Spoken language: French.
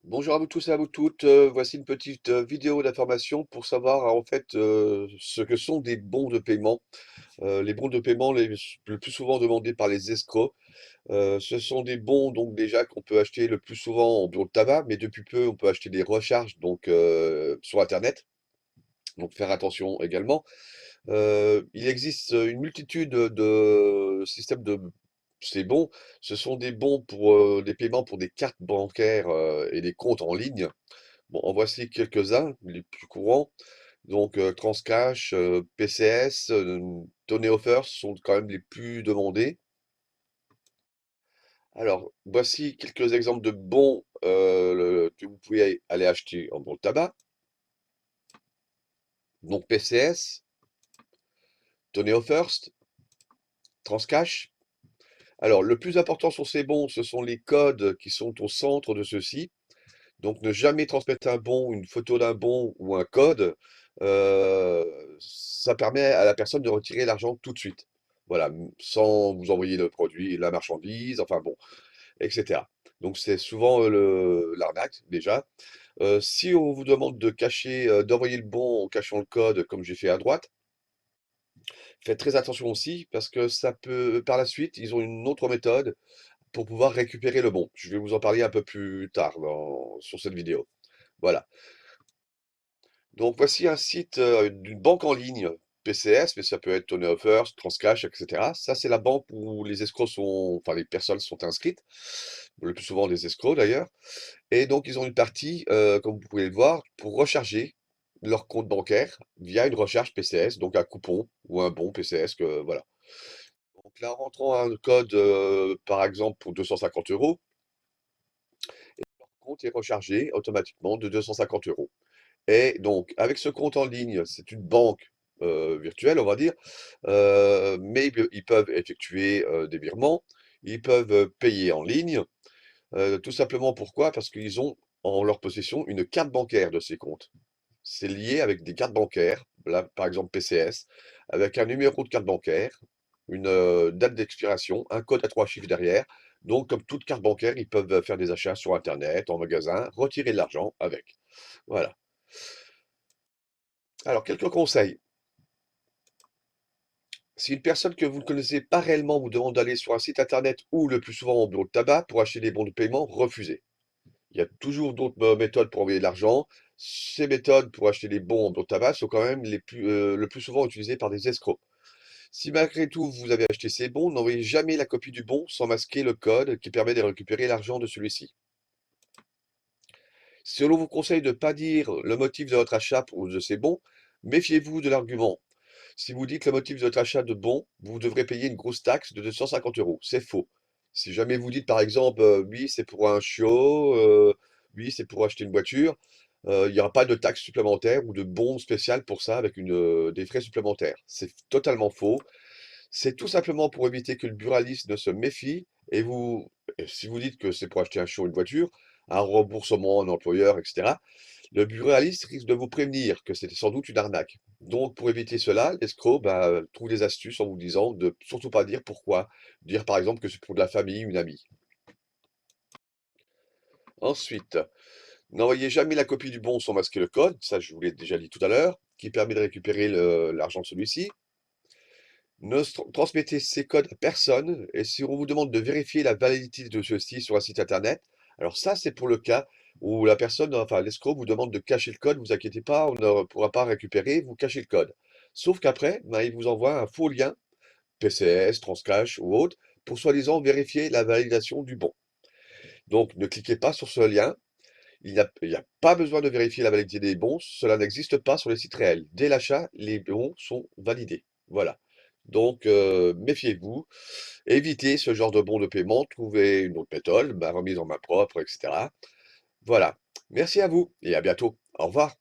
Bonjour à vous tous et à vous toutes. Voici une petite vidéo d'information pour savoir en fait ce que sont des bons de paiement. Les bons de paiement le plus souvent demandés par les escrocs. Ce sont des bons donc déjà qu'on peut acheter le plus souvent en bureau de tabac, mais depuis peu on peut acheter des recharges donc sur Internet. Donc faire attention également. Il existe une multitude de systèmes de ces bons. Ce sont des bons pour des paiements pour des cartes bancaires et des comptes en ligne. Bon, en voici quelques-uns, les plus courants. Donc, Transcash, PCS, Tony Offers sont quand même les plus demandés. Alors, voici quelques exemples de bons que vous pouvez aller acheter en bon de tabac. Donc, PCS, Tony Offers, Transcash. Alors, le plus important sur ces bons, ce sont les codes qui sont au centre de ceux-ci. Donc, ne jamais transmettre un bon, une photo d'un bon ou un code, ça permet à la personne de retirer l'argent tout de suite. Voilà, sans vous envoyer le produit, la marchandise, enfin bon, etc. Donc, c'est souvent l'arnaque déjà. Si on vous demande de cacher, d'envoyer le bon en cachant le code, comme j'ai fait à droite, faites très attention aussi parce que ça peut, par la suite, ils ont une autre méthode pour pouvoir récupérer le bon. Je vais vous en parler un peu plus tard sur cette vidéo. Voilà. Donc voici un site d'une banque en ligne, PCS, mais ça peut être Tony Offers, Transcash, etc. Ça, c'est la banque où les escrocs sont, enfin les personnes sont inscrites, le plus souvent des escrocs d'ailleurs. Et donc ils ont une partie, comme vous pouvez le voir, pour recharger leur compte bancaire via une recharge PCS, donc un coupon ou un bon PCS, voilà. Donc là, en rentrant un code, par exemple pour 250 euros, leur compte est rechargé automatiquement de 250 euros. Et donc, avec ce compte en ligne, c'est une banque virtuelle, on va dire, mais ils peuvent effectuer des virements, ils peuvent payer en ligne, tout simplement pourquoi? Parce qu'ils ont en leur possession une carte bancaire de ces comptes. C'est lié avec des cartes bancaires, là, par exemple PCS, avec un numéro de carte bancaire, une date d'expiration, un code à 3 chiffres derrière. Donc, comme toute carte bancaire, ils peuvent faire des achats sur Internet, en magasin, retirer de l'argent avec. Voilà. Alors, quelques conseils. Si une personne que vous ne connaissez pas réellement vous demande d'aller sur un site internet ou le plus souvent en bureau de tabac pour acheter des bons de paiement, refusez. Il y a toujours d'autres méthodes pour envoyer de l'argent. Ces méthodes pour acheter des bons en bureau de tabac sont quand même le plus souvent utilisées par des escrocs. Si malgré tout vous avez acheté ces bons, n'envoyez jamais la copie du bon sans masquer le code qui permet de récupérer l'argent de celui-ci. Si l'on vous conseille de ne pas dire le motif de votre achat ou de ces bons, méfiez-vous de l'argument. Si vous dites le motif de votre achat de bons, vous devrez payer une grosse taxe de 250 euros. C'est faux. Si jamais vous dites par exemple, oui, c'est pour un chiot, oui, c'est pour acheter une voiture, il n'y aura pas de taxe supplémentaire ou de bon spécial pour ça avec des frais supplémentaires. C'est totalement faux. C'est tout simplement pour éviter que le buraliste ne se méfie et si vous dites que c'est pour acheter un chiot ou une voiture, un remboursement, un employeur, etc. Le buraliste risque de vous prévenir que c'était sans doute une arnaque. Donc, pour éviter cela, l'escroc trouve des astuces en vous disant de surtout pas dire pourquoi. Dire par exemple que c'est pour de la famille, une amie. Ensuite, n'envoyez jamais la copie du bon sans masquer le code, ça je vous l'ai déjà dit tout à l'heure, qui permet de récupérer l'argent de celui-ci. Ne transmettez ces codes à personne et si on vous demande de vérifier la validité de ceux-ci sur un site internet, alors ça c'est pour le cas où la personne, enfin l'escroc vous demande de cacher le code, vous inquiétez pas, on ne pourra pas récupérer, vous cachez le code. Sauf qu'après, il vous envoie un faux lien, PCS, Transcash ou autre, pour soi-disant vérifier la validation du bon. Donc ne cliquez pas sur ce lien, il n'y a pas besoin de vérifier la validité des bons, cela n'existe pas sur les sites réels. Dès l'achat, les bons sont validés. Voilà. Donc, méfiez-vous, évitez ce genre de bons de paiement, trouvez une autre méthode, remise en main propre, etc. Voilà. Merci à vous et à bientôt. Au revoir.